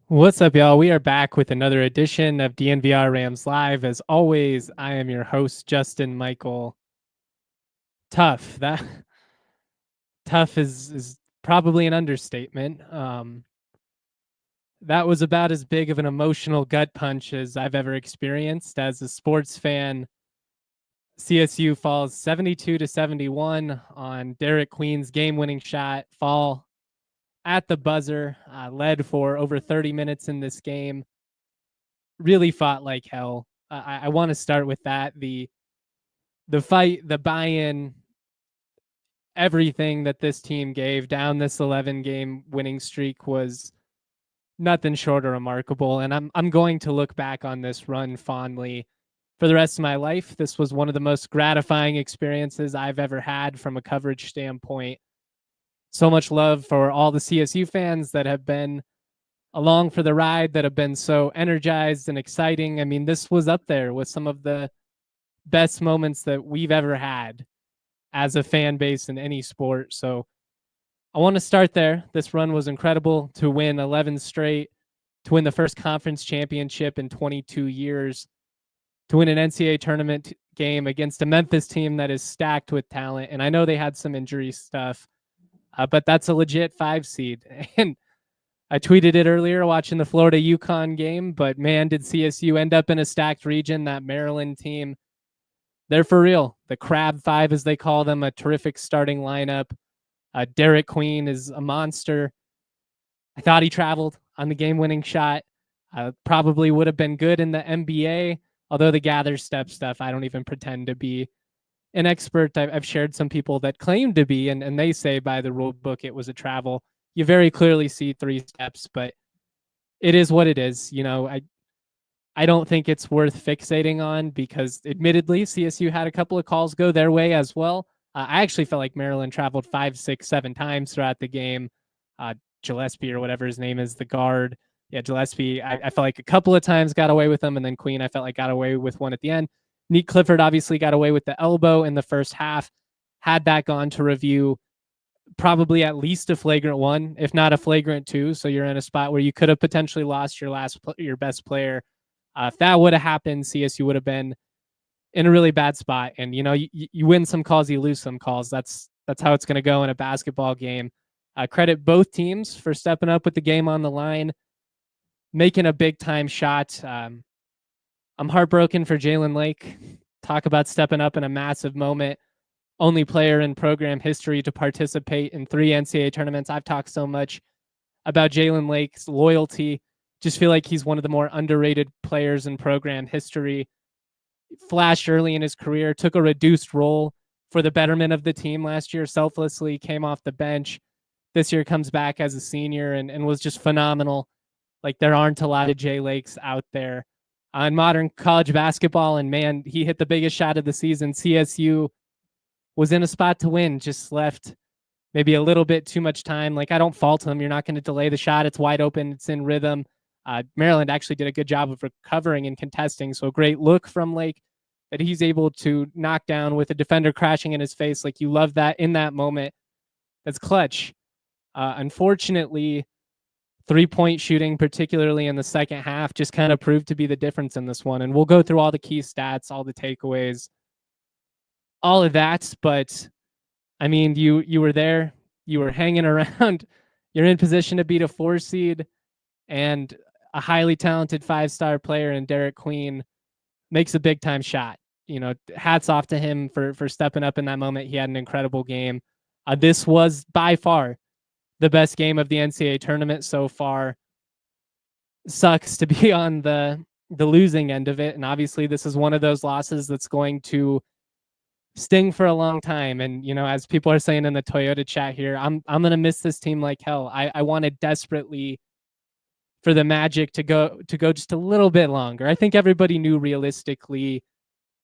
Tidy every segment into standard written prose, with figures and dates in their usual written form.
What's up, y'all? We are back with another edition of DNVR Rams Live. As always, I am your host, Justin Michael. Tough. Tough is probably an understatement. That was about as big of an emotional gut punch as I've ever experienced as a sports fan. CSU falls 72-71 on Derek Queen's game-winning shot. Fall at the buzzer, led for over 30 minutes in this game. Really fought like hell. I want to start with that. The fight, the buy-in, everything that this team gave down this 11-game winning streak was nothing short of remarkable. And I'm going to look back on this run fondly for the rest of my life. This was one of the most gratifying experiences I've ever had from a coverage standpoint. So much love for all the CSU fans that have been along for the ride, that have been so energized and exciting. I mean, this was up there with some of the best moments that we've ever had as a fan base in any sport. So I want to start there. This run was incredible. To win 11 straight, to win the first conference championship in 22 years, to win an NCAA tournament game against a Memphis team that is stacked with talent. And I know they had some injury stuff, but that's a legit 5 seed. And I tweeted it earlier watching the Florida UConn game, but man, did CSU end up in a stacked region. That Maryland team, they're for real. The Crab Five, as they call them, a terrific starting lineup. Derek Queen is a monster. I thought he traveled on the game-winning shot. Probably would have been good in the NBA, although the gather step stuff, I don't even pretend to be an expert. I've shared some people that claim to be, and they say by the rule book it was a travel. You very clearly see 3 steps, but it is what it is. You know, I don't think it's worth fixating on because admittedly CSU had a couple of calls go their way as well. I actually felt like Maryland traveled 5, 6, 7 times throughout the game. Gillespie or whatever his name is, the guard. Yeah, Gillespie, I felt like a couple of times got away with them, and then Queen I felt like got away with one at the end. Nick Clifford obviously got away with the elbow in the first half. Had that gone to review, probably at least a flagrant 1, if not a flagrant 2. So you're in a spot where you could have potentially lost your best player. If that would have happened, CSU would have been in a really bad spot. And you know, you win some calls, you lose some calls. That's how it's going to go in a basketball game. Credit both teams for stepping up with the game on the line, making a big time shot. I'm heartbroken for Jalen Lake. Talk about stepping up in a massive moment. Only player in program history to participate in 3 NCAA tournaments. I've talked so much about Jalen Lake's loyalty. Just feel like he's one of the more underrated players in program history. Flashed early in his career, took a reduced role for the betterment of the team last year, selflessly came off the bench. This year comes back as a senior and was just phenomenal. Like, there aren't a lot of Jay Lakes out there on modern college basketball, and man, he hit the biggest shot of the season. CSU was in a spot to win, just left maybe a little bit too much time. Like, I don't fault him. You're not going to delay the shot. It's wide open. It's in rhythm. Maryland actually did a good job of recovering and contesting. So a great look from Lake that he's able to knock down with a defender crashing in his face. Like, you love that in that moment. That's clutch. Unfortunately, 3-point shooting, particularly in the second half, just kind of proved to be the difference in this one. And we'll go through all the key stats, all the takeaways, all of that. But I mean, you were there, you were hanging around, you're in position to beat a 4 seed, and a highly talented 5-star player in Derek Queen makes a big time shot. You know, hats off to him for stepping up in that moment. He had an incredible game. This was by far the best game of the NCAA tournament so far. Sucks to be on the losing end of it. And obviously this is one of those losses that's going to sting for a long time. And, you know, as people are saying in the Toyota chat here, I'm going to miss this team like hell. I wanted desperately for the Magic to go just a little bit longer. I think everybody knew realistically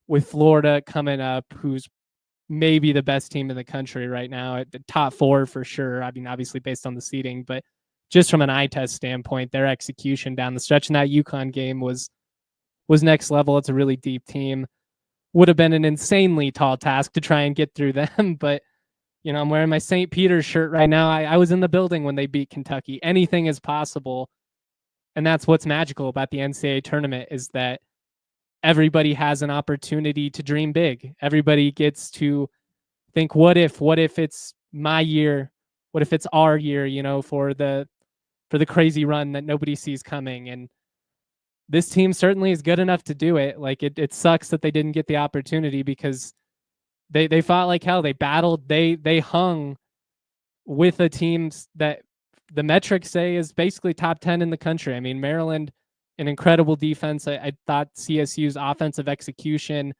with Florida coming up, who's maybe the best team in the country right now, at the top 4 for sure. I mean, obviously based on the seeding, but just from an eye test standpoint, their execution down the stretch in that UConn game was next level. It's a really deep team. Would have been an insanely tall task to try and get through them, but you know, I'm wearing my St. Peter's shirt right now. I was in the building when they beat Kentucky. Anything is possible. And that's what's magical about the NCAA tournament, is that everybody has an opportunity to dream big. Everybody gets to think, what if it's my year? What if it's our year, you know, for the crazy run that nobody sees coming? And this team certainly is good enough to do it. Like it sucks that they didn't get the opportunity, because they fought like hell. They battled, they hung with a team that the metrics say is basically top 10 in the country. I mean, Maryland, an incredible defense. I thought CSU's offensive execution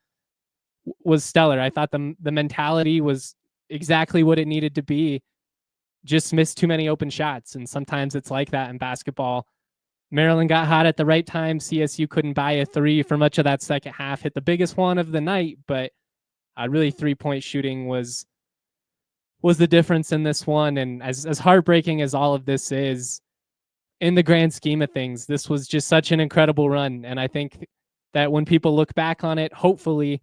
was stellar. I thought the mentality was exactly what it needed to be. Just missed too many open shots, and sometimes it's like that in basketball. Maryland got hot at the right time. CSU couldn't buy a 3 for much of that second half. Hit the biggest one of the night, but really 3-point shooting was the difference in this one. And as heartbreaking as all of this is, in the grand scheme of things, this was just such an incredible run. And I think that when people look back on it, hopefully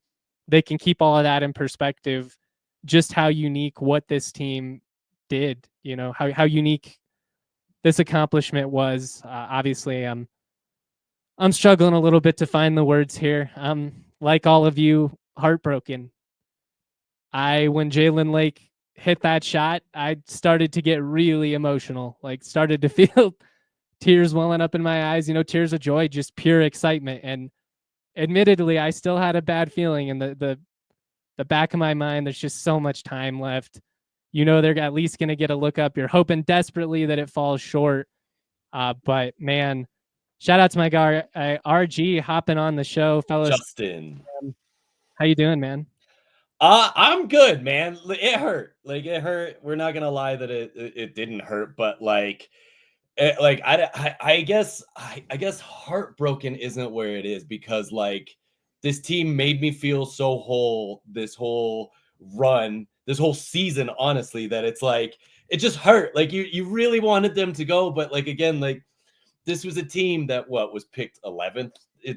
they can keep all of that in perspective, just how unique what this team did, you know, how unique this accomplishment was. Obviously, I'm struggling a little bit to find the words here. Like all of you, heartbroken. When Jalen Lake hit that shot, I started to get really emotional, like started to feel tears welling up in my eyes, you know, tears of joy, just pure excitement. And admittedly, I still had a bad feeling in the back of my mind. There's just so much time left. You know, they're at least going to get a look up. You're hoping desperately that it falls short. But man, shout out to my guy, RG, hopping on the show, fellas. Justin, how you doing, man? I'm good, man. It hurt. Like, it hurt. We're not gonna lie that it didn't hurt, but like, I guess heartbroken isn't where it is, because like this team made me feel so whole this whole run, this whole season, honestly, that it's like it just hurt. Like you really wanted them to go, but like again, like this was a team that was picked 11th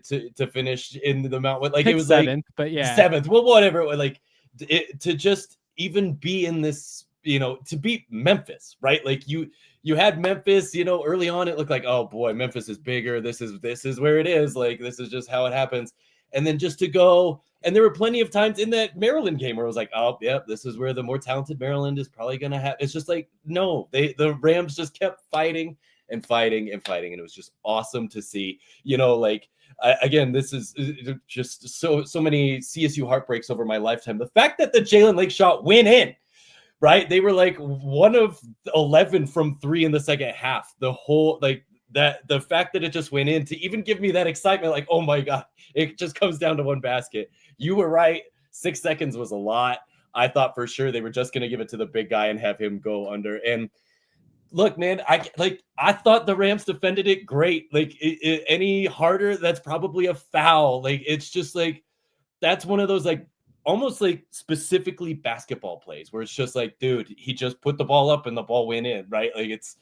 to finish in the Mount. Like it was 7th, like but yeah, 7th. Well, whatever. Like to just even be in this, you know, to beat Memphis, right? Like you had Memphis, you know, early on it looked like, oh boy, Memphis is bigger. This is where it is. Like this is just how it happens. And then just to go, and there were plenty of times in that Maryland game where it was like, oh yeah, this is where the more talented Maryland is probably gonna have. It's just like, no, the Rams just kept fighting and fighting and fighting, and it was just awesome to see. You know, like again, this is just so many CSU heartbreaks over my lifetime. The fact that the Jalen Lake shot went in, right? They were like 1 of 11 from 3 in the second half. The whole, like that, the fact that it just went in to even give me that excitement, like, oh my God, it just comes down to one basket. You were right. 6 seconds was a lot. I thought for sure they were just going to give it to the big guy and have him go under. And look, man, I thought the Rams defended it great. Like any harder, that's probably a foul. Like it's just like, that's one of those like almost like specifically basketball plays where it's just like, dude, he just put the ball up and the ball went in, right? Like it's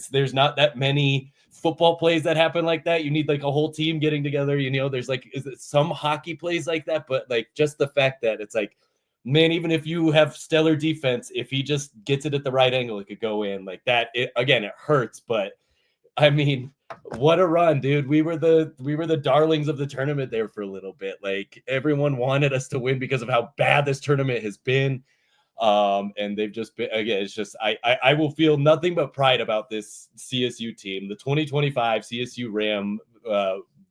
there's not that many football plays that happen like that. You need like a whole team getting together, you know. There's like some hockey plays like that, but like just the fact that it's like, man, even if you have stellar defense, if he just gets it at the right angle, it could go in like that. Again, it hurts, but I mean, what a run, dude. We were the darlings of the tournament there for a little bit. Like everyone wanted us to win because of how bad this tournament has been. And they've just been, again, it's just, I will feel nothing but pride about this CSU team. The 2025 CSU Ram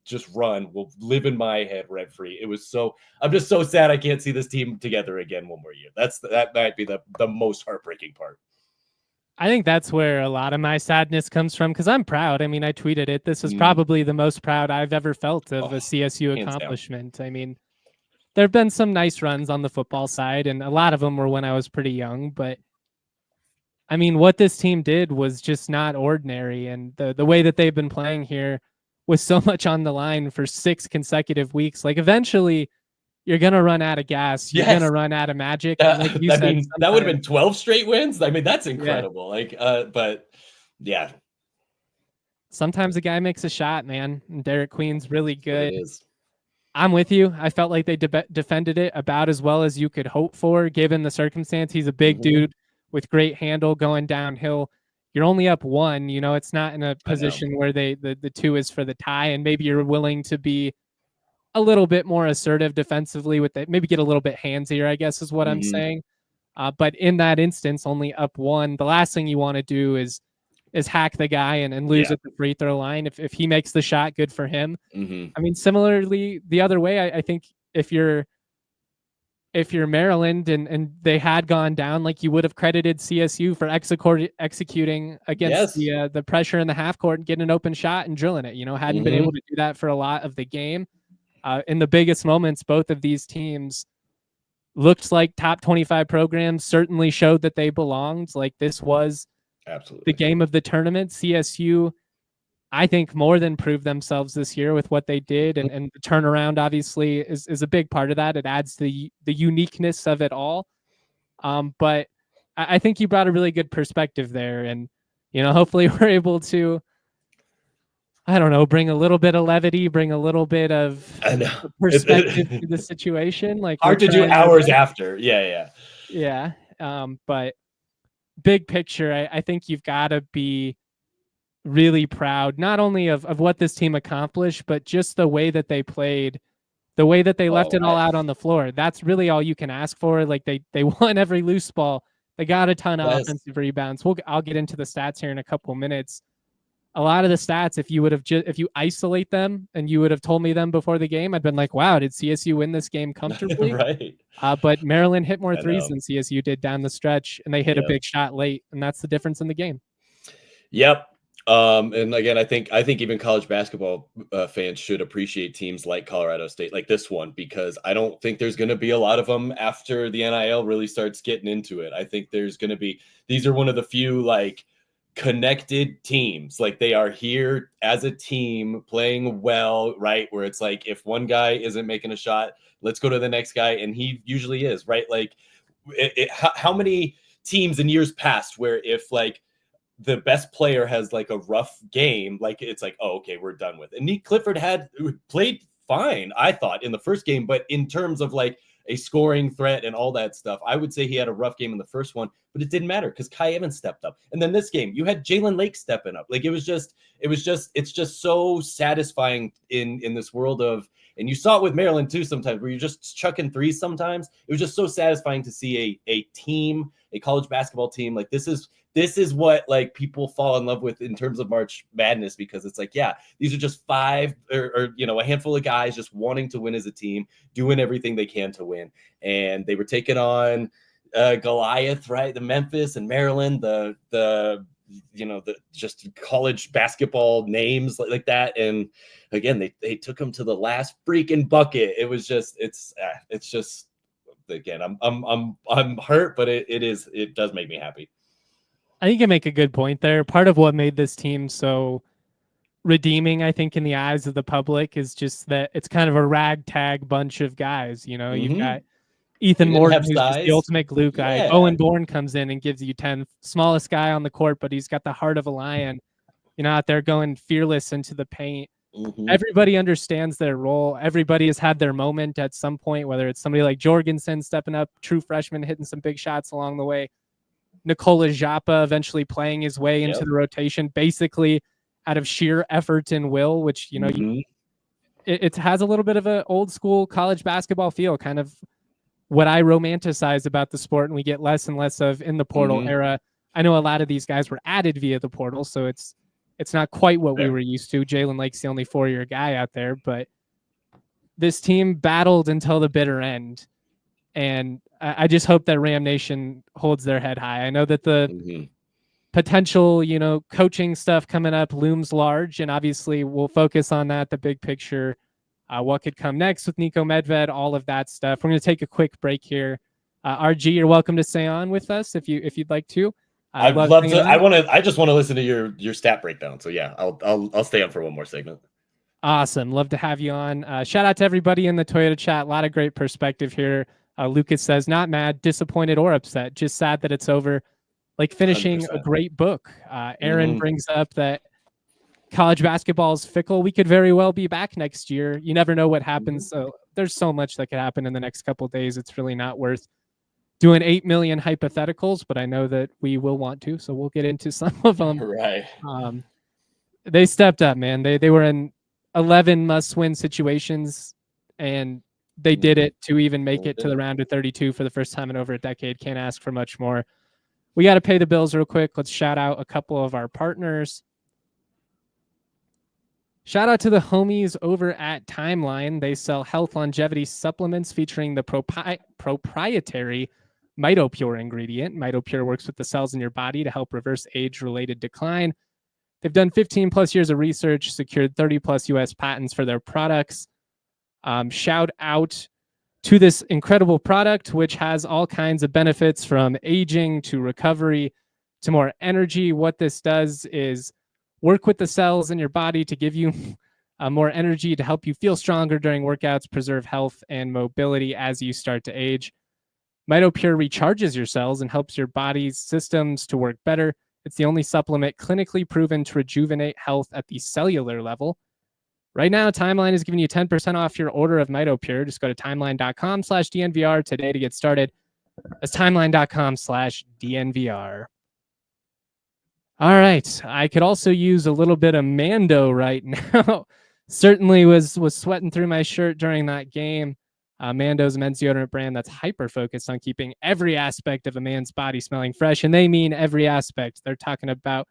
just run will live in my head rent free. It was so, I'm just so sad I can't see this team together again one more year. That might be the most heartbreaking part. I think that's where a lot of my sadness comes from, because I'm proud. I mean, I tweeted it. This is probably the most proud I've ever felt of a CSU accomplishment. Down. I mean, there have been some nice runs on the football side, and a lot of them were when I was pretty young, but I mean, what this team did was just not ordinary. And the way that they've been playing here with so much on the line for 6 consecutive weeks, like eventually you're going to run out of gas. You're going to Yes. run out of magic. And like you I said, mean, that would have sometimes, been 12 straight wins. I mean, that's yeah, incredible. Like, but yeah, sometimes a guy makes a shot, man. And Derek Queen's really that's what it good. is. I'm with you. I felt like they defended it about as well as you could hope for, given the circumstance. He's a big Mhm. dude with great handle going downhill. You're only up 1. You know, it's not in a I know. position where the 2 is for the tie, and maybe you're willing to be a little bit more assertive defensively with it. Maybe get a little bit handsier, I guess is what I'm Mhm. saying. But in that instance, only up 1. The last thing you want to do is hack the guy and lose Yeah. at the free throw line. If he makes the shot, good for him. Mhm. I mean, similarly, the other way, I think if you're Maryland and they had gone down, like you would have credited CSU for executing against Yes. the pressure in the half court and getting an open shot and drilling it. You know, hadn't been able Mhm. to do that for a lot of the game. In the biggest moments, both of these teams looked like top 25 programs. Certainly showed that they belonged. Like this was the Absolutely. game of the tournament. CSU, I think, more than proved themselves this year with what they did, and the turnaround obviously is a big part of that. It adds the uniqueness of it all. But I think you brought a really good perspective there, and you know, hopefully we're able to, I don't know, bring a little bit of levity, bring a little bit of I know. perspective to the situation. Like we're Hard to do trying our hours best. after. Yeah, yeah. Yeah. But big picture, I think you've got to be really proud, not only of what this team accomplished, but just the way that they played, the way that they left Oh, it all out on the floor. That's really all you can ask for. Like they won every loose ball. They got a ton of yes. offensive rebounds. I'll get into the stats here in a couple minutes. A lot of the stats, if you would have if you isolate them and you would have told me them before the game, I'd been like, wow, did CSU win this game comfortably? Right. But Maryland hit more I threes know. than CSU did down the stretch, and they hit a Yep. big shot late, and that's the difference in the game. Yep. And again, I think even college basketball fans should appreciate teams like Colorado State, like this one, because I don't think there's going to be a lot of them after the NIL really starts getting into it. I think there's going to be, these are one of the few like connected teams. Like they are here as a team playing well, right? Where it's like, if one guy isn't making a shot, let's go to the next guy. And he usually is, right? Like how many teams in years past where if like, the best player has like a rough game, like it's like, oh, okay, we're done with it. And Nick Clifford had played fine, I thought, in the first game, but in terms of like a scoring threat and all that stuff, I would say he had a rough game in the first one, but it didn't matter because Kai Evans stepped up. And then this game, you had Jalen Lake stepping up. Like it's just so satisfying in this world of, and you saw it with Maryland too sometimes, where you're just chucking threes sometimes. It was just so satisfying to see a team, a college basketball team. Like this is what like people fall in love with in terms of March Madness, because it's like, yeah, these are just five or you know, a handful of guys just wanting to win as a team, doing everything they can to win. And they were taking on Goliath, right? The Memphis and Maryland, the you know, the just college basketball names like that. And again, they took them to the last freaking bucket. It was just it's just, again, I'm hurt, but it does make me happy. I think you make a good point there. Part of what made this team so redeeming, I think, in the eyes of the public is just that it's kind of a ragtag bunch of guys. You know, you've Mm-hmm. got Ethan They didn't Morton, have who's just the size. ultimate glue guy. Yeah. Bowen Bourne comes in and gives you 10. Smallest guy on the court, but he's got the heart of a lion. You know, out there going fearless into the paint. Mm-hmm. Everybody understands their role. Everybody has had their moment at some point, whether it's somebody like Jorgensen stepping up, true freshman hitting some big shots along the way, Nikola Japa eventually playing his way into Yep. the rotation, basically out of sheer effort and will, which, you know, Mm-hmm. it has a little bit of an old school college basketball feel, kind of what I romanticize about the sport, and we get less and less of in the portal Mm-hmm. era. I know a lot of these guys were added via the portal, so it's not quite what we Fair. were used to. Jalen Lake's the only 4-year guy out there, but this team battled until the bitter end. And I just hope that Ram Nation holds their head high. I know that the Mm-hmm. potential, you know, coaching stuff coming up looms large, and obviously we'll focus on that, the big picture, what could come next with Niko Medved, all of that stuff. We're going to take a quick break here. RG, you're welcome to stay on with us if you'd like to. I'd love love hanging to. out. I just want to listen to your stat breakdown. So yeah, I'll stay on for one more segment. Awesome. Love to have you on. Shout out to everybody in the Toyota chat. A lot of great perspective here. Lucas says, not mad, disappointed, or upset. Just sad that it's over. Like finishing 100%. a great book. Aaron brings up that college basketball is fickle. We could very well be back next year. You never know what happens. So there's so much that could happen in the next couple of days. It's really not worth doing 8 million hypotheticals, but I know that we will want to. So we'll get into some of them. Right. They stepped up, man. They were in 11 must-win situations, and they did it to even make it to the round of 32 for the first time in over a decade. Can't ask for much more. We got to pay the bills real quick. Let's shout out a couple of our partners. Shout out to the homies over at Timeline. They sell health longevity supplements featuring the proprietary MitoPure ingredient. MitoPure works with the cells in your body to help reverse age-related decline. They've done 15 plus years of research, secured 30 plus US patents for their products. Shout out to this incredible product, which has all kinds of benefits from aging to recovery to more energy. What this does is work with the cells in your body to give you more energy to help you feel stronger during workouts, preserve health and mobility as you start to age. MitoPure recharges your cells and helps your body's systems to work better. It's the only supplement clinically proven to rejuvenate health at the cellular level. Right now, Timeline is giving you 10% off your order of MitoPure. Just go to timeline.com/DNVR today to get started. That's timeline.com/DNVR. All right. I could also use a little bit of Mando right now. Certainly was sweating through my shirt during that game. Mando's a men's deodorant brand that's hyper-focused on keeping every aspect of a man's body smelling fresh, and they mean every aspect. They're talking about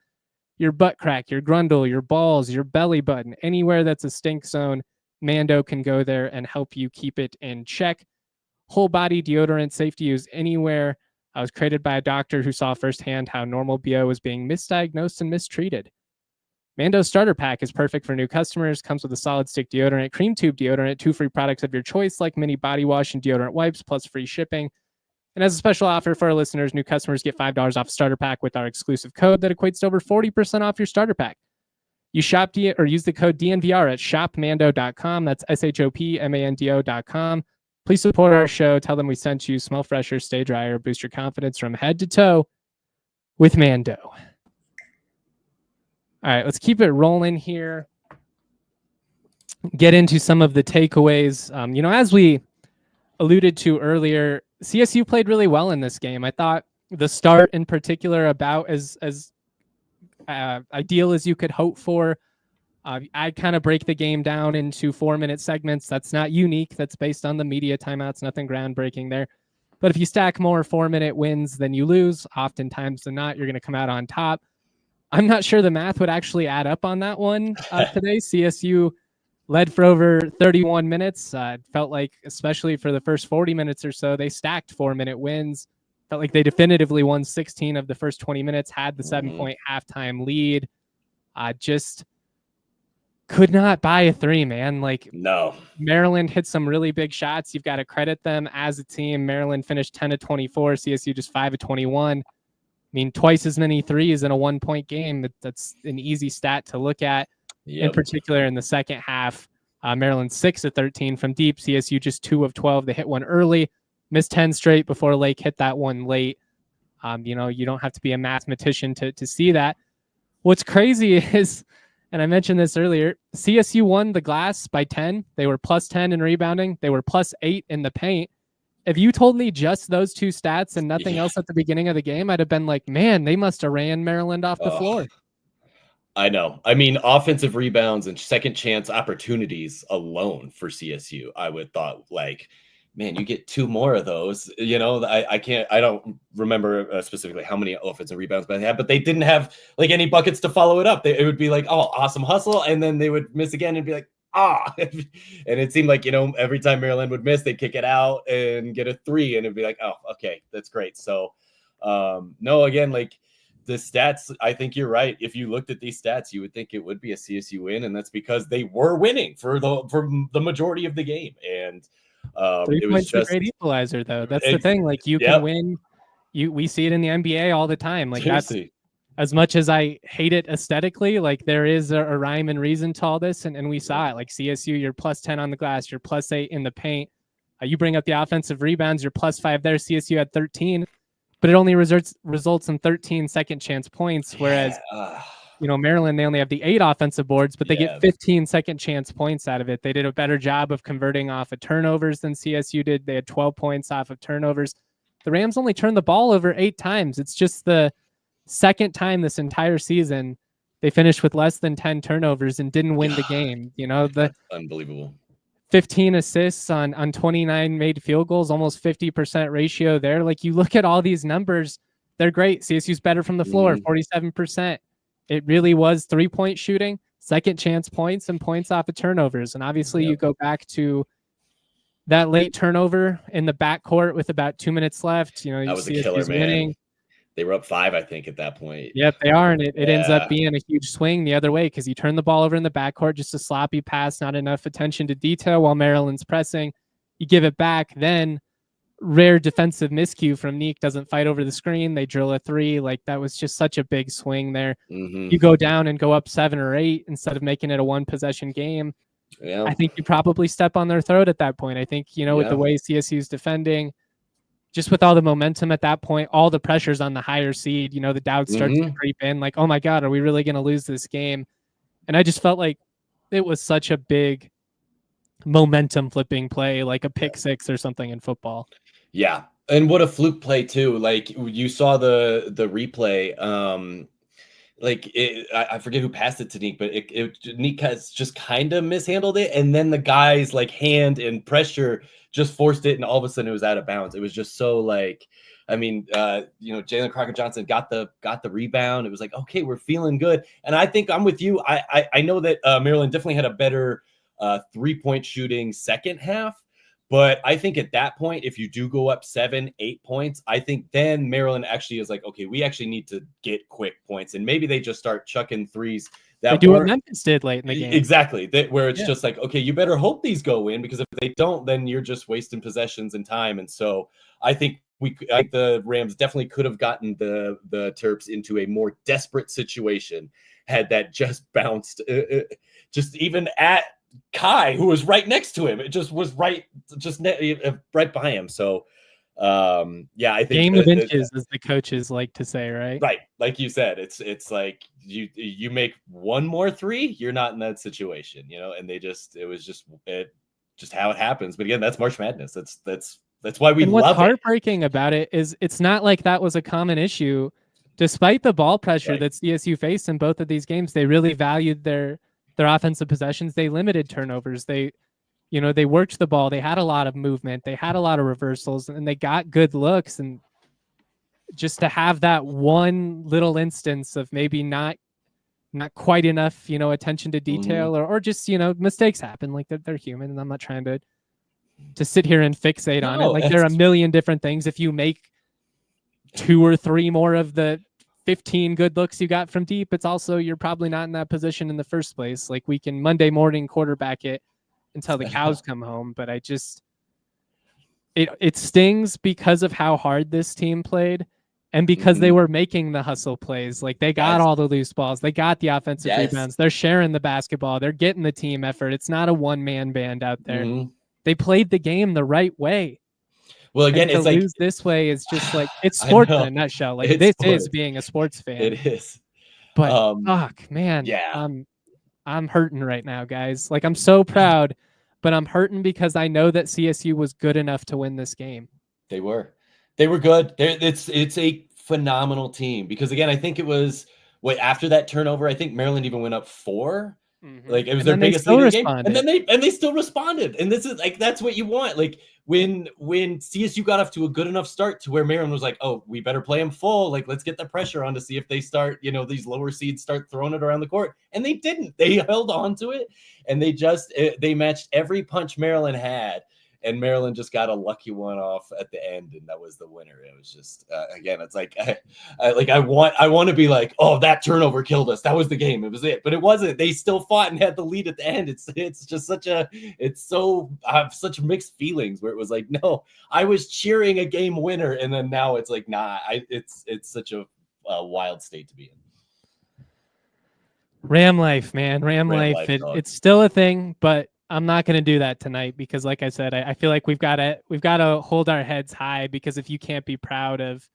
your butt crack, your grundle, your balls, your belly button, anywhere that's a stink zone, Mando can go there and help you keep it in check. Whole body deodorant, safe to use anywhere. I was created by a doctor who saw firsthand how normal BO was being misdiagnosed and mistreated. Mando's starter pack is perfect for new customers. Comes with a solid stick deodorant, cream tube deodorant, 2 free products of your choice like mini body wash and deodorant wipes, plus free shipping. And as a special offer for our listeners, new customers get $5 off starter pack with our exclusive code that equates to over 40% off your starter pack. You shop or use the code DNVR at shopmando.com. That's shopmando.com. Please support our show. Tell them we sent you. Smell fresher, stay drier, boost your confidence from head to toe with Mando. All right, let's keep it rolling here. Get into some of the takeaways. As we alluded to earlier, CSU played really well in this game. I thought the start in particular about as ideal as you could hope for. I kind of break the game down into 4-minute segments. That's not unique. That's based on the media timeouts. Nothing groundbreaking there. But if you stack more 4-minute wins than you lose, oftentimes than not, you're going to come out on top. I'm not sure the math would actually add up on that one today. CSU led for over 31 minutes. It felt like, especially for the first 40 minutes or so, they stacked 4-minute wins. Felt like they definitively won 16 of the first 20 minutes, had the 7-point halftime lead. Just could not buy a 3, man. No. Maryland hit some really big shots. You've got to credit them as a team. Maryland finished 10 of 24, CSU just 5 of 21. I mean, twice as many threes in a 1-point game. That's an easy stat to look at. Yep. In particular, in the second half, Maryland 6 of 13 from deep. CSU just 2 of 12. They hit one early, missed 10 straight before Lake hit that one late. You don't have to be a mathematician to see that. What's crazy is, and I mentioned this earlier, CSU won the glass by 10. They were plus 10 in rebounding. They were plus 8 in the paint. If you told me just those 2 stats and nothing else at the beginning of the game, I'd have been like, man, they must have ran Maryland off the floor. I know. I mean, offensive rebounds and second chance opportunities alone for CSU, I would thought man, you get 2 more of those. I don't remember specifically how many offensive rebounds they had, but they didn't have any buckets to follow it up. It would be like, oh, awesome hustle. And then they would miss again and be like, and it seemed like, every time Maryland would miss, they'd kick it out and get a 3 and it'd be like, oh, okay, that's great. So no, again, the stats, I think you're right. If you looked at these stats, you would think it would be a CSU win. And that's because they were winning for the majority of the game. And 3 it was points just a great equalizer, though. That's the thing. You can win we see it in the NBA all the time. Like that's, Seriously. as much as I hate it aesthetically, like there is a rhyme and reason to all this. And we saw it. Like CSU, you're +10 on the glass, you're +8 in the paint. You bring up the offensive rebounds, you're +5 there. CSU had 13, but it only results in 13 second chance points. Whereas, Maryland, they only have the 8 offensive boards, but they get 15 second chance points out of it. They did a better job of converting off of turnovers than CSU did. They had 12 points off of turnovers. The Rams only turned the ball over 8 times. It's just the second time this entire season they finished with less than 10 turnovers and didn't win the game. That's unbelievable. 15 assists on 29 made field goals, almost 50% ratio there. Like, you look at all these numbers, they're great. CSU's better from the floor, 47%. It really was 3-point shooting, second chance points, and points off of turnovers. And obviously you go back to that late turnover in the backcourt with about 2 minutes left. That was a killer, man. Winning. They were up 5, I think, at that point. Yep, they are, and it ends up being a huge swing the other way because you turn the ball over in the backcourt, just a sloppy pass, not enough attention to detail while Maryland's pressing. You give it back, then rare defensive miscue from Niko, doesn't fight over the screen. They drill a 3. Like, that was just such a big swing there. You go down and go up 7 or 8 instead of making it a 1-possession game. Yeah. I think you probably step on their throat at that point. I think, with the way CSU's defending, just with all the momentum at that point, all the pressures on the higher seed, the doubt starts to creep in. Like, oh my God, are we really going to lose this game? And I just felt like it was such a big momentum flipping play, like a pick 6 or something in football. Yeah. And what a fluke play too. Like, you saw the replay. I forget who passed it to Niko, but Niko has just kind of mishandled it. And then the guy's like hand and pressure just forced it. And all of a sudden it was out of bounds. It was just so Jalen Crocker-Johnson got the rebound. It was like, okay, we're feeling good. And I think I'm with you. I know that Maryland definitely had a better 3-point shooting second half. But I think at that point, if you do go up 7, 8 points, I think then Maryland actually is like, okay, we actually need to get quick points. And maybe they just start chucking threes. They do what Memphis did late in the game. Exactly. Where it's just like, okay, you better hope these go in, because if they don't, then you're just wasting possessions and time. And so I think the Rams definitely could have gotten the Terps into a more desperate situation had that just bounced, just even at Kai, who was right next to him. It just was right by him. So I think game of inches, as the coaches like to say, right? Right. Like you said, it's like you make one more 3, you're not in that situation, and it was just how it happens. But again, that's March Madness. That's why we love it. What's heartbreaking about it is it's not like that was a common issue. Despite the ball pressure that CSU faced in both of these games, they really valued their offensive possessions. They limited turnovers. They worked the ball. They had a lot of movement. They had a lot of reversals, and they got good looks. And just to have that one little instance of maybe not quite enough, attention to detail, or just, mistakes happen. Like, they're human, and I'm not trying to sit here and fixate on it. Like, there are a million different things. If you make 2 or 3 more of the 15 good looks you got from deep, it's also, you're probably not in that position in the first place. Like, we can Monday morning quarterback it until the cows come home. But it stings because of how hard this team played, and because they were making the hustle plays. Like, they got all the loose balls, they got the offensive rebounds, they're sharing the basketball, they're getting the team effort. It's not a one-man band out there. They played the game the right way. Well, again, it's like, lose this way is just like, it's sports in a nutshell. Like, this is being a sports fan. It is. But fuck, man. Yeah. I'm hurting right now, guys. Like, I'm so proud, but I'm hurting because I know that CSU was good enough to win this game. They were good. It's a phenomenal team, because again, I think it was after that turnover, I think Maryland even went up 4. Like, it was their biggest lead in the game, and then they still responded. And this is like, that's what you want. Like, when CSU got off to a good enough start to where Maryland was like, oh, we better play them full. Like, let's get the pressure on to see if they start, these lower seeds start throwing it around the court. And they didn't. They held on to it, and they matched every punch Maryland had. and Maryland just got a lucky one off at the end, and that was the winner. It was just again, it's like I want to be like, oh, that turnover killed us. That was the game. It was it, but it wasn't. They still fought and had the lead at the end. It's just I have such mixed feelings where it was like, no, I was cheering a game winner, and then now it's like, nah, it's such a wild state to be in. Ram life, man. Ram life. It's still a thing, but I'm not going to do that tonight because, like I said, I feel like we've got to hold our heads high, because if you can't be proud of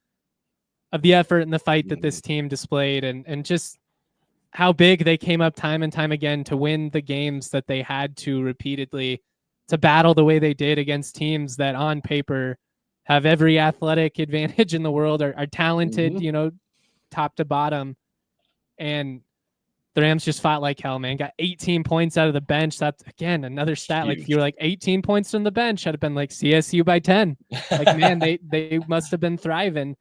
the effort and the fight that this team displayed, and just how big they came up time and time again to win the games that they had to repeatedly, to battle the way they did against teams that on paper have every athletic advantage in the world, are talented, top to bottom. And the Rams just fought like hell, man. Got 18 points out of the bench. That's, again, another stat. Huge. Like, if you were like 18 points from the bench, I'd have been like CSU by 10. Like, man, they must have been thriving.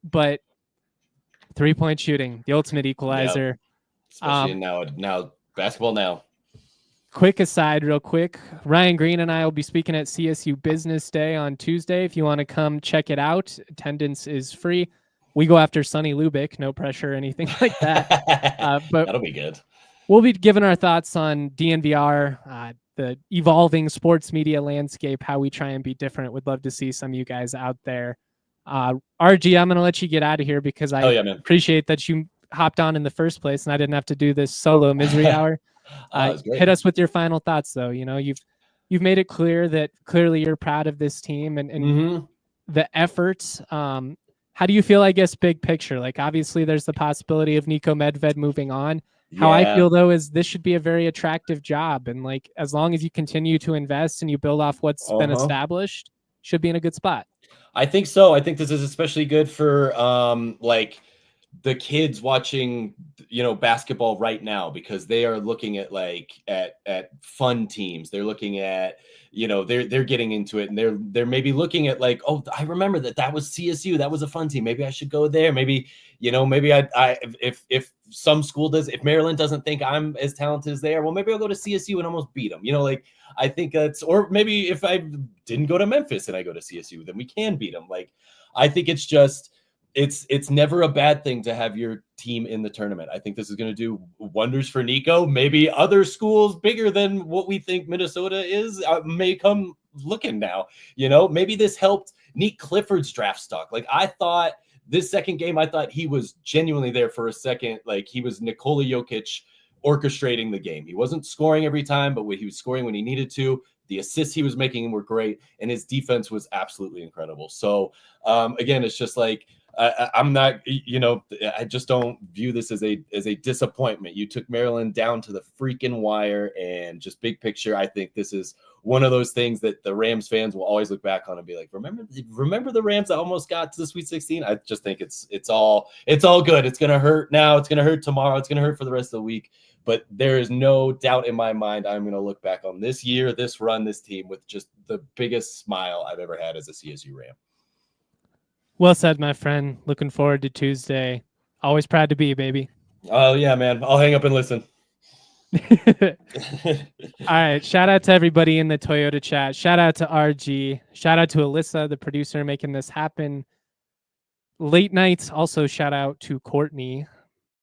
But 3-point shooting, the ultimate equalizer. Yep. Especially now basketball now. Quick aside, real quick. Ryan Green and I will be speaking at CSU Business Day on Tuesday. If you want to come check it out, attendance is free. We go after Sonny Lubick, no pressure or anything like that. But that'll be good. We'll be giving our thoughts on DNVR, the evolving sports media landscape, how we try and be different. Would love to see some of you guys out there. RG, I'm going to let you get out of here because I appreciate that you hopped on in the first place and I didn't have to do this solo misery hour. Hit us with your final thoughts, though. You've made it clear that clearly you're proud of this team and the efforts. How do you feel, I guess, big picture? Like, obviously, there's the possibility of Niko Medved moving on. How I feel, though, is this should be a very attractive job. And, like, as long as you continue to invest and you build off what's been established, should be in a good spot. I think so. I think this is especially good for, like, the kids watching, basketball right now, because they are looking at at fun teams. They're looking at, they're getting into it, and they're maybe looking at like, oh, I remember that was CSU. That was a fun team. Maybe I should go there. Maybe, maybe if some school does, if Maryland doesn't think I'm as talented as they are, well, maybe I'll go to CSU and almost beat them. Like, I think that's, or maybe if I didn't go to Memphis and I go to CSU, then we can beat them. Like, I think it's just, it's never a bad thing to have your team in the tournament. I think this is going to do wonders for Niko. Maybe other schools bigger than what we think Minnesota is may come looking now. Maybe this helped Nick Clifford's draft stock. Like, I thought this second game, I thought he was genuinely there for a second. Like, he was Nikola Jokic orchestrating the game. He wasn't scoring every time, but he was scoring when he needed to. The assists he was making were great, and his defense was absolutely incredible. So, again, it's just like, I'm not, I just don't view this as a disappointment. You took Maryland down to the freaking wire, and just big picture, I think this is one of those things that the Rams fans will always look back on and be like, remember the Rams that almost got to the Sweet 16? I just think it's all good. It's going to hurt now. It's going to hurt tomorrow. It's going to hurt for the rest of the week. But there is no doubt in my mind I'm going to look back on this year, this run, this team with just the biggest smile I've ever had as a CSU Ram. Well said, my friend. Looking forward to Tuesday. Always proud to be, baby. Oh, yeah, man. I'll hang up and listen. All right. Shout out to everybody in the Toyota chat. Shout out to RG. Shout out to Alyssa, the producer, making this happen. Late nights. Also, shout out to Courtney.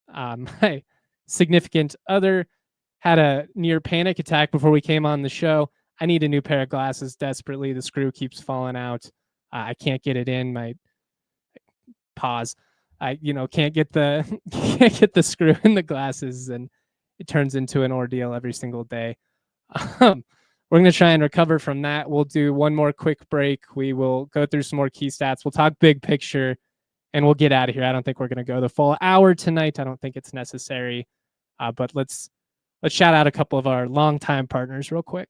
My significant other had a near panic attack before we came on the show. I need a new pair of glasses desperately. The screw keeps falling out. I can't get it in. My pause. I can't get the screw in the glasses, and it turns into an ordeal every single day. We're going to try and recover from that. We'll do one more quick break. We will go through some more key stats. We'll talk big picture, and we'll get out of here. I don't think we're going to go the full hour tonight. I don't think it's necessary. But let's shout out a couple of our longtime partners real quick.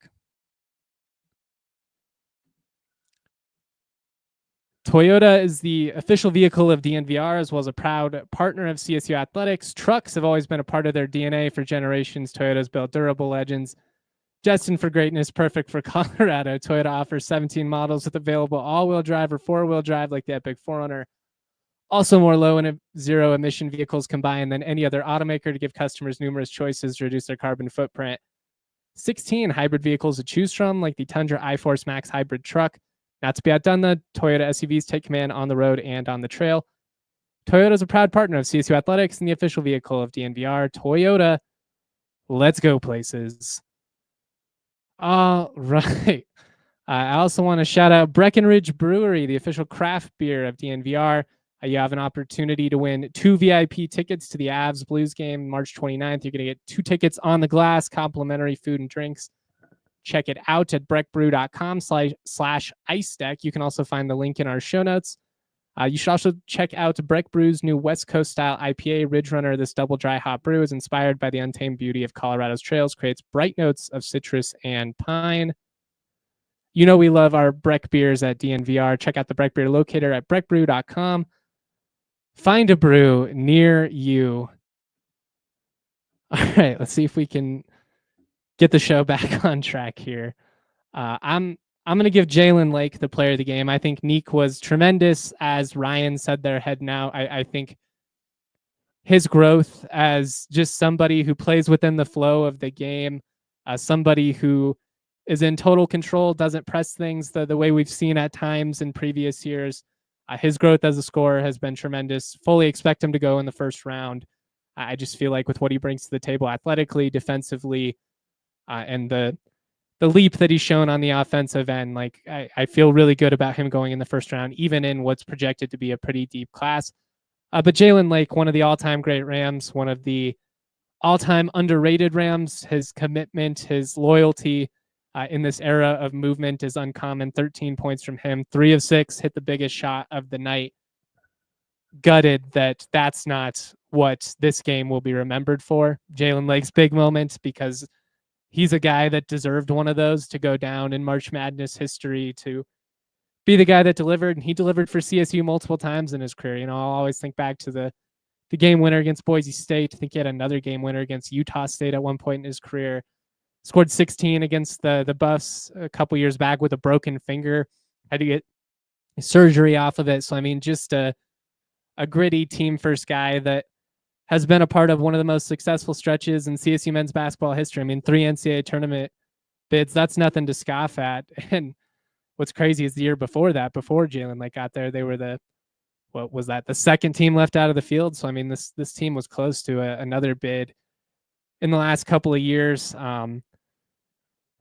Toyota is the official vehicle of DNVR, as well as a proud partner of CSU Athletics. Trucks have always been a part of their DNA for generations. Toyota's built durable legends, destined for greatness, perfect for Colorado. Toyota offers 17 models with available all-wheel drive or four-wheel drive, like the Epic 4Runner. Also more low and zero emission vehicles combined than any other automaker to give customers numerous choices to reduce their carbon footprint. 16 hybrid vehicles to choose from, like the Tundra iForce Max hybrid truck. Not to be outdone, the Toyota SUVs take command on the road and on the trail. Toyota is a proud partner of CSU Athletics and the official vehicle of DNVR. Toyota, let's go places. All right. I also want to shout out Breckenridge Brewery, the official craft beer of DNVR. You have an opportunity to win 2 VIP tickets to the Avs Blues game March 29th. You're going to get 2 tickets on the glass, complimentary food and drinks. Check it out at breckbrew.com/ice deck. You can also find the link in our show notes. You should also check out Breck Brew's new West Coast style IPA, Ridge Runner. This double dry hop brew is inspired by the untamed beauty of Colorado's trails, creates bright notes of citrus and pine. You know we love our Breck beers at DNVR. Check out the Breck beer locator at breckbrew.com. Find a brew near you. All right, let's see if we can get the show back on track here. I'm going to give Jalen Lake the player of the game. I think Neek was tremendous. As Ryan said, they're heading out. I think his growth as just somebody who plays within the flow of the game, somebody who is in total control, doesn't press things the way we've seen at times in previous years. His growth as a scorer has been tremendous. Fully expect him to go in the first round. I just feel like with what he brings to the table athletically, defensively, and the leap that he's shown on the offensive end, like I feel really good about him going in the first round, even in what's projected to be a pretty deep class. But Jalen Lake, one of the all-time great Rams, one of the all-time underrated Rams, his commitment, his loyalty in this era of movement is uncommon. 13 points from him, 3 of 6, hit the biggest shot of the night. Gutted that that's not what this game will be remembered for. Jalen Lake's big moment, because he's a guy that deserved one of those to go down in March Madness history, to be the guy that delivered, and he delivered for CSU multiple times in his career. You know, I'll always think back to the game winner against Boise State. I think he had another game winner against Utah State at one point in his career. Scored 16 against the Buffs a couple years back with a broken finger. Had to get surgery off of it. So, I mean, just a gritty team first guy that has been a part of one of the most successful stretches in CSU men's basketball history. I mean, 3 NCAA tournament bids, that's nothing to scoff at. And what's crazy is the year before that, before Jalen Lake got there, they were the second team left out of the field. So, I mean, this team was close to another bid in the last couple of years.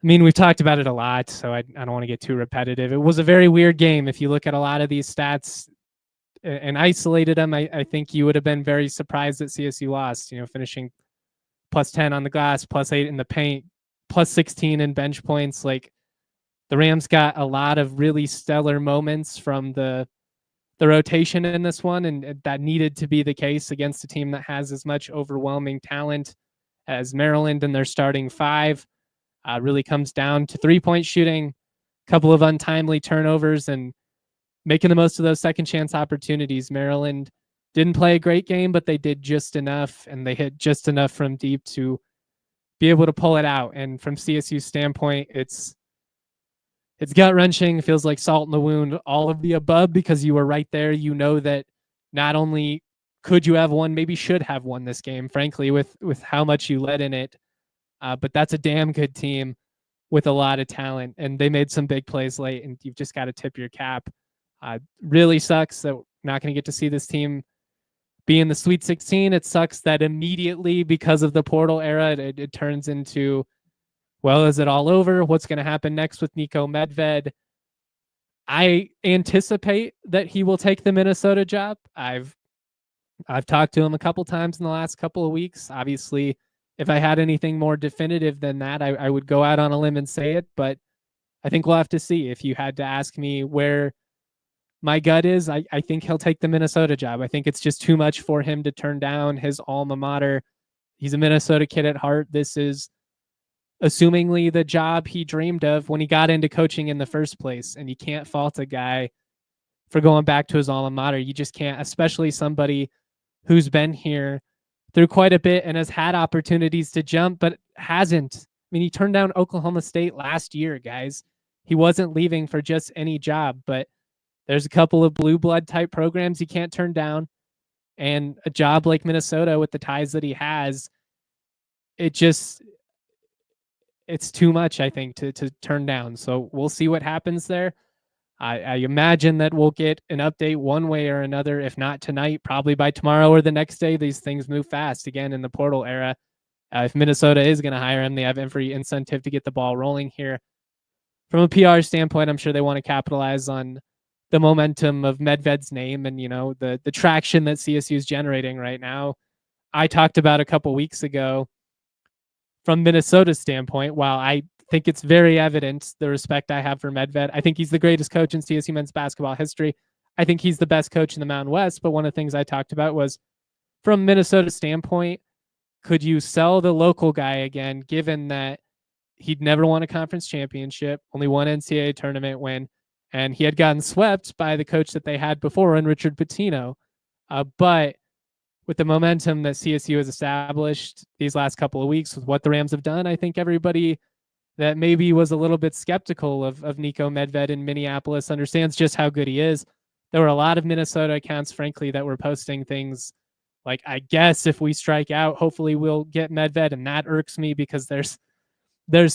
I mean, we've talked about it a lot, so I don't want to get too repetitive. It was a very weird game. If you look at a lot of these stats and isolated them, I think you would have been very surprised that CSU lost, you know, finishing plus 10 on the glass, plus 8 in the paint, plus 16 in bench points. Like, the Rams got a lot of really stellar moments from the rotation in this one, and that needed to be the case against a team that has as much overwhelming talent as Maryland and their starting 5. Really comes down to 3-point shooting, a couple of untimely turnovers, and making the most of those second chance opportunities. Maryland didn't play a great game, but they did just enough, and they hit just enough from deep to be able to pull it out. And from CSU's standpoint, it's gut-wrenching. It feels like salt in the wound, all of the above, because you were right there. You know that not only could you have won, maybe should have won this game, frankly, with how much you led in it. But that's a damn good team with a lot of talent, and they made some big plays late, and you've just got to tip your cap. Really sucks that we're not going to get to see this team be in the Sweet 16. It sucks that immediately, because of the portal era, it turns into, well, is it all over? What's going to happen next with Niko Medved? I anticipate that he will take the Minnesota job. I've talked to him a couple times in the last couple of weeks. Obviously, if I had anything more definitive than that, I would go out on a limb and say it, but I think we'll have to see. If you had to ask me where my gut is, I think he'll take the Minnesota job. I think it's just too much for him to turn down his alma mater. He's a Minnesota kid at heart. This is assumingly the job he dreamed of when he got into coaching in the first place, and you can't fault a guy for going back to his alma mater. You just can't, especially somebody who's been here through quite a bit and has had opportunities to jump, but hasn't. I mean, he turned down Oklahoma State last year, guys. He wasn't leaving for just any job, but there's a couple of blue blood type programs he can't turn down. And a job like Minnesota with the ties that he has, it it's too much, I think, to turn down. So we'll see what happens there. I imagine that we'll get an update one way or another, if not tonight, probably by tomorrow or the next day. These things move fast again in the portal era. If Minnesota is going to hire him, they have every incentive to get the ball rolling here. From a PR standpoint, I'm sure they want to capitalize on the momentum of Medved's name and, the traction that CSU is generating right now. I talked about a couple weeks ago from Minnesota's standpoint, while I think it's very evident the respect I have for Medved. I think he's the greatest coach in CSU men's basketball history. I think he's the best coach in the Mountain West. But one of the things I talked about was, from Minnesota's standpoint, could you sell the local guy again, given that he'd never won a conference championship, only one NCAA tournament win, and he had gotten swept by the coach that they had before in Richard Pitino. But with the momentum that CSU has established these last couple of weeks with what the Rams have done, I think everybody that maybe was a little bit skeptical of Niko Medved in Minneapolis understands just how good he is. There were a lot of Minnesota accounts, frankly, that were posting things like, I guess if we strike out, hopefully we'll get Medved, and that irks me because there's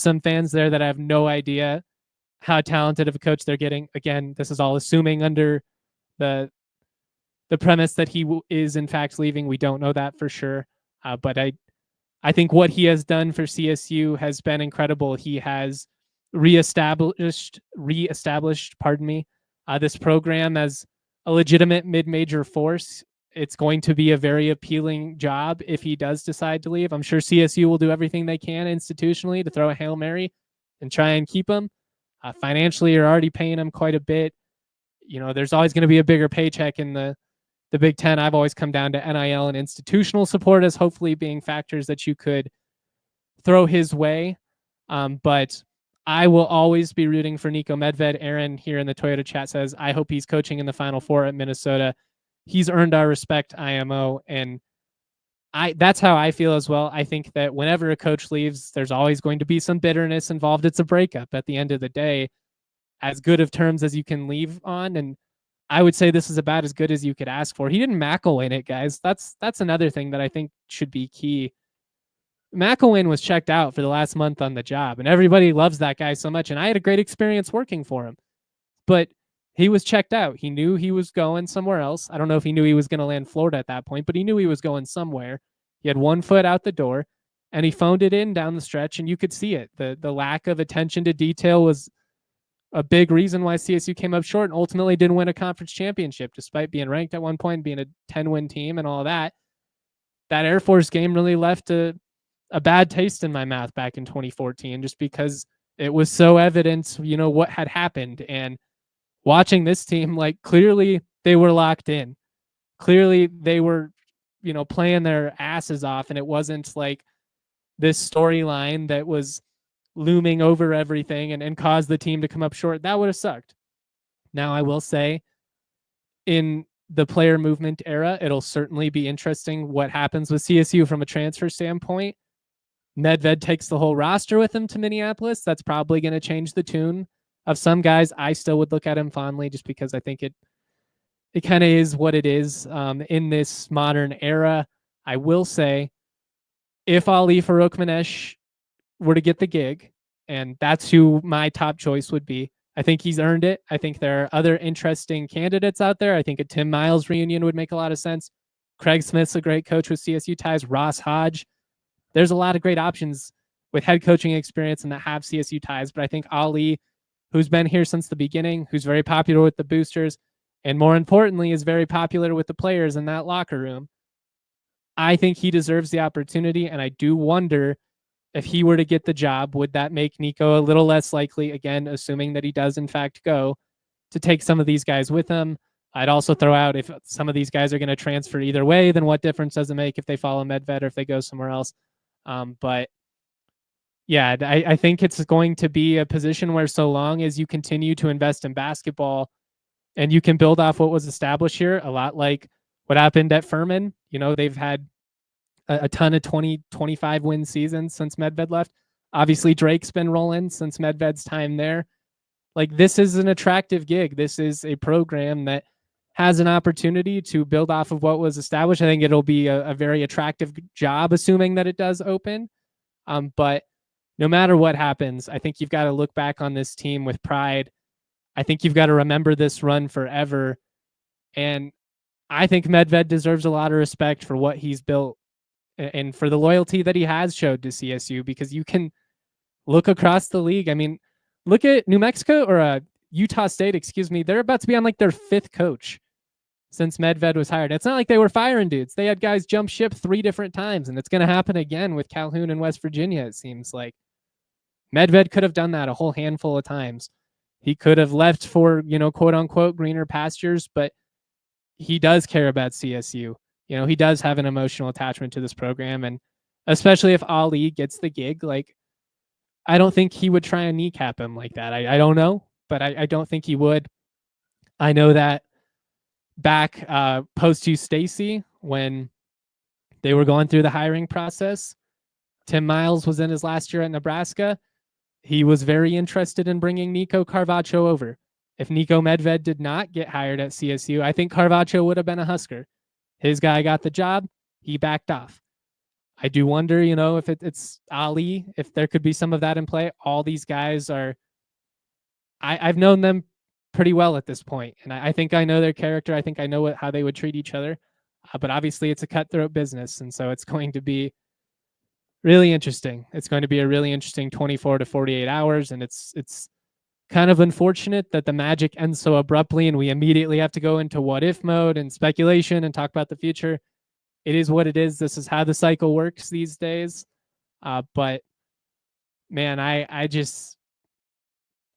some fans there that have no idea how talented of a coach they're getting. Again, this is all assuming under the premise that he is in fact leaving. We don't know that for sure. But I think what he has done for CSU has been incredible. He has reestablished, this program as a legitimate mid-major force. It's going to be a very appealing job if he does decide to leave. I'm sure CSU will do everything they can institutionally to throw a Hail Mary and try and keep him. Financially, you're already paying him quite a bit. There's always going to be a bigger paycheck in the Big Ten. I've always come down to NIL and institutional support as hopefully being factors that you could throw his way. But I will always be rooting for Niko Medved. Aaron here in the Toyota chat says, I hope he's coaching in the Final Four at Minnesota. He's earned our respect, IMO. And that's how I feel as well. I think that whenever a coach leaves, there's always going to be some bitterness involved. It's a breakup at the end of the day, as good of terms as you can leave on. And I would say this is about as good as you could ask for. He didn't McElwain it, guys. That's another thing that I think should be key. McElwain was checked out for the last month on the job, and everybody loves that guy so much. And I had a great experience working for him, but he was checked out. He knew he was going somewhere else. I don't know if he knew he was going to land Florida at that point, but he knew he was going somewhere. He had one foot out the door, and he phoned it in down the stretch, and you could see it. The lack of attention to detail was a big reason why CSU came up short and ultimately didn't win a conference championship, despite being ranked at one point, being a 10-win team and all that. That Air Force game really left a bad taste in my mouth back in 2014, just because it was so evident, what had happened. And watching this team, clearly they were locked in. Clearly they were, playing their asses off, and it wasn't like this storyline that was looming over everything and caused the team to come up short. That would have sucked. Now, I will say, in the player movement era, it'll certainly be interesting what happens with CSU from a transfer standpoint. Medved takes the whole roster with him to Minneapolis. That's probably going to change the tune of some guys. I still would look at him fondly, just because I think it kind of is what it is in this modern era. I will say, if Ali Farouk-Manesh were to get the gig, and that's who my top choice would be, I think he's earned it. I think there are other interesting candidates out there. I think a Tim Miles reunion would make a lot of sense. Craig Smith's a great coach with CSU ties. Ross Hodge. There's a lot of great options with head coaching experience and that have CSU ties. But I think Ali, who's been here since the beginning, who's very popular with the boosters, and more importantly, is very popular with the players in that locker room, I think he deserves the opportunity. And I do wonder, if he were to get the job, would that make Niko a little less likely, again, assuming that he does in fact go, to take some of these guys with him? I'd also throw out, if some of these guys are going to transfer either way, then what difference does it make if they follow Medved or if they go somewhere else? But yeah, I think it's going to be a position where, so long as you continue to invest in basketball and you can build off what was established here, a lot like what happened at Furman, they've had a ton of 20, 25 win seasons since Medved left. Obviously, Drake's been rolling since Medved's time there. This is an attractive gig. This is a program that has an opportunity to build off of what was established. I think it'll be a very attractive job, assuming that it does open. But no matter what happens, I think you've got to look back on this team with pride. I think you've got to remember this run forever. And I think Medved deserves a lot of respect for what he's built and for the loyalty that he has showed to CSU, because you can look across the league. I mean, look at New Mexico or Utah State, excuse me. They're about to be on like their 5th coach since Medved was hired. It's not like they were firing dudes. They had guys jump ship 3 different times, and it's going to happen again with Calhoun and West Virginia, it seems like. Medved could have done that a whole handful of times. He could have left for, quote unquote, greener pastures, but he does care about CSU. He does have an emotional attachment to this program. And especially if Ali gets the gig, like, I don't think he would try and kneecap him like that. I don't know, but I don't think he would. I know that back post U Stacy, when they were going through the hiring process, Tim Miles was in his last year at Nebraska. He was very interested in bringing Nico Carvacho over. If Niko Medved did not get hired at CSU, I think Carvacho would have been a Husker. His guy got the job. He backed off. I do wonder, if it's Ali, if there could be some of that in play. All these guys are, I've known them pretty well at this point, and I think I know their character. I think I know how they would treat each other. But obviously, it's a cutthroat business, and so it's going to be really interesting. It's going to be a really interesting 24 to 48 hours, and it's kind of unfortunate that the magic ends so abruptly and we immediately have to go into what if mode and speculation and talk about the future. It is what it is. This is how the cycle works these days. But man, I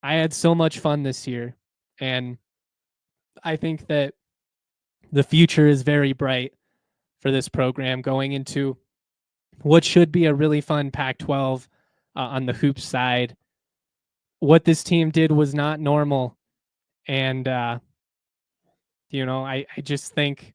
had so much fun this year, and I think that the future is very bright for this program going into what should be a really fun Pac-12 on the hoops side. What this team did was not normal. And, I just think,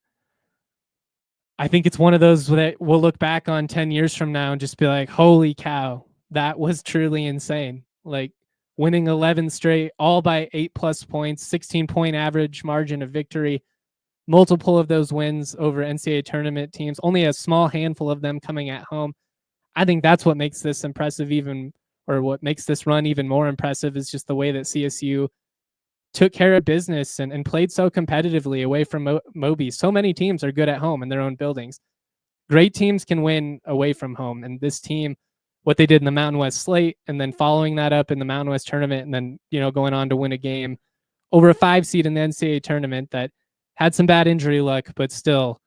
it's one of those that we'll look back on 10 years from now and just be like, holy cow, that was truly insane. Like, winning 11 straight, all by 8+ points, 16-point average margin of victory, multiple of those wins over NCAA tournament teams, only a small handful of them coming at home. I think that's what makes this impressive what makes this run even more impressive is just the way that CSU took care of business and played so competitively away from Moby. So many teams are good at home in their own buildings. Great teams can win away from home. And this team, what they did in the Mountain West slate, and then following that up in the Mountain West tournament, and then, going on to win a game over a 5 seed in the NCAA tournament that had some bad injury luck, but still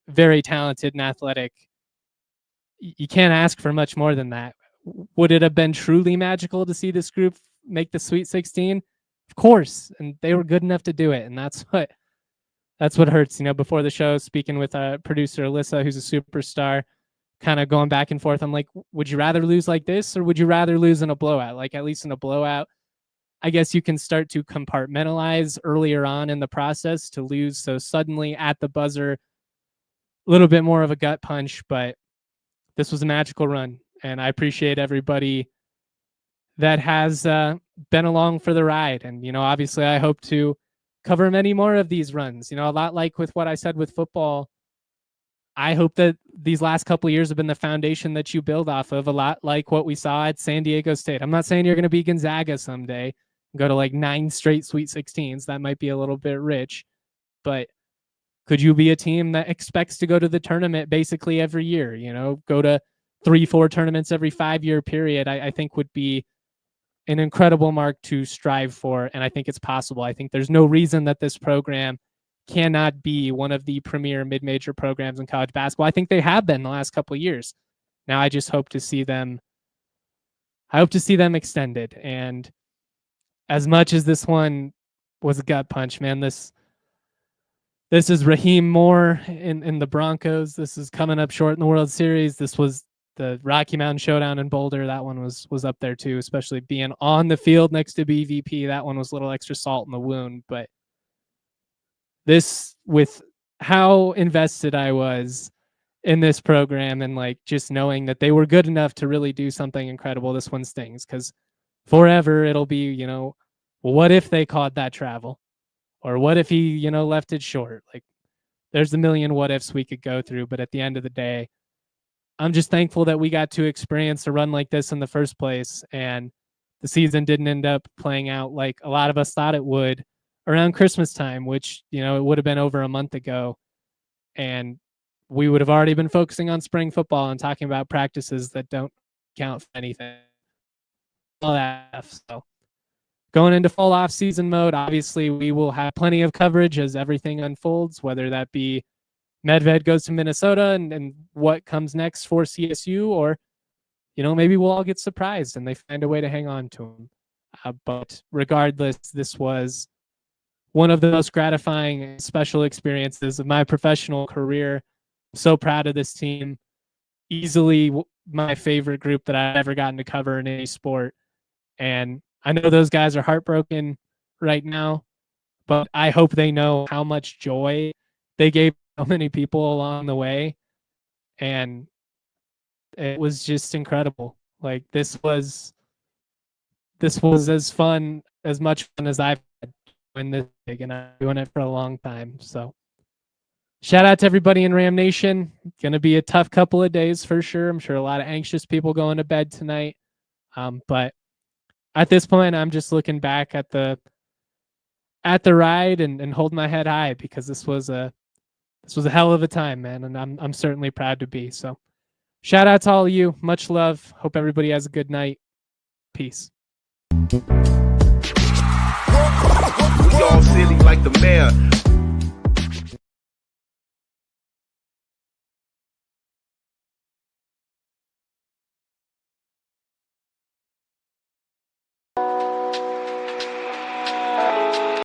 very talented and athletic. You can't ask for much more than that. Would it have been truly magical to see this group make the Sweet 16? Of course. And they were good enough to do it. And that's what hurts. Before the show, speaking with producer Alyssa, who's a superstar, kind of going back and forth. I'm like, would you rather lose like this, or would you rather lose in a blowout? Like, at least in a blowout, I guess you can start to compartmentalize earlier on in the process. To lose so suddenly at the buzzer, a little bit more of a gut punch, but this was a magical run. And I appreciate everybody that has been along for the ride. And, obviously I hope to cover many more of these runs. A lot like with what I said with football, I hope that these last couple of years have been the foundation that you build off of, a lot like what we saw at San Diego State. I'm not saying you're going to be Gonzaga someday, go to like 9 straight Sweet 16s. That might be a little bit rich, but could you be a team that expects to go to the tournament basically every year, go to 3-4 tournaments every 5-year period? I think would be an incredible mark to strive for. And I think it's possible. I think there's no reason that this program cannot be one of the premier mid-major programs in college basketball. I think they have been the last couple of years. Now I just hope to see them. I hope to see them extended. And as much as this one was a gut punch, man, this is Raheem Moore in the Broncos. This is coming up short in the World Series. This was the Rocky Mountain Showdown in Boulder. That one was up there too, especially being on the field next to BVP. That one was a little extra salt in the wound. But this, with how invested I was in this program and like just knowing that they were good enough to really do something incredible, this one stings, because forever it'll be, what if they caught that travel? Or what if he, left it short? Like, there's a million what ifs we could go through. But at the end of the day, I'm just thankful that we got to experience a run like this in the first place. And the season didn't end up playing out like a lot of us thought it would around Christmas time, which, it would have been over a month ago. And we would have already been focusing on spring football and talking about practices that don't count for anything. All that stuff. So going into full off-season mode, obviously we will have plenty of coverage as everything unfolds, whether that be Medved goes to Minnesota and what comes next for CSU, or, maybe we'll all get surprised and they find a way to hang on to him. But regardless, this was one of the most gratifying and special experiences of my professional career. I'm so proud of this team. Easily my favorite group that I've ever gotten to cover in any sport. And I know those guys are heartbroken right now, but I hope they know how much joy they gave so many people along the way. And it was just incredible. Like this was as much fun as I've had doing this big, and I'm doing it for a long time. So shout out to everybody in Ram Nation. Going to be a tough couple of days for sure. I'm sure a lot of anxious people going to bed tonight. But at this point, I'm just looking back at the ride and holding my head high, because this was a hell of a time, man, and I'm certainly proud to be. So shout out to all of you. Much love. Hope everybody has a good night. Peace. We all silly like the mayor.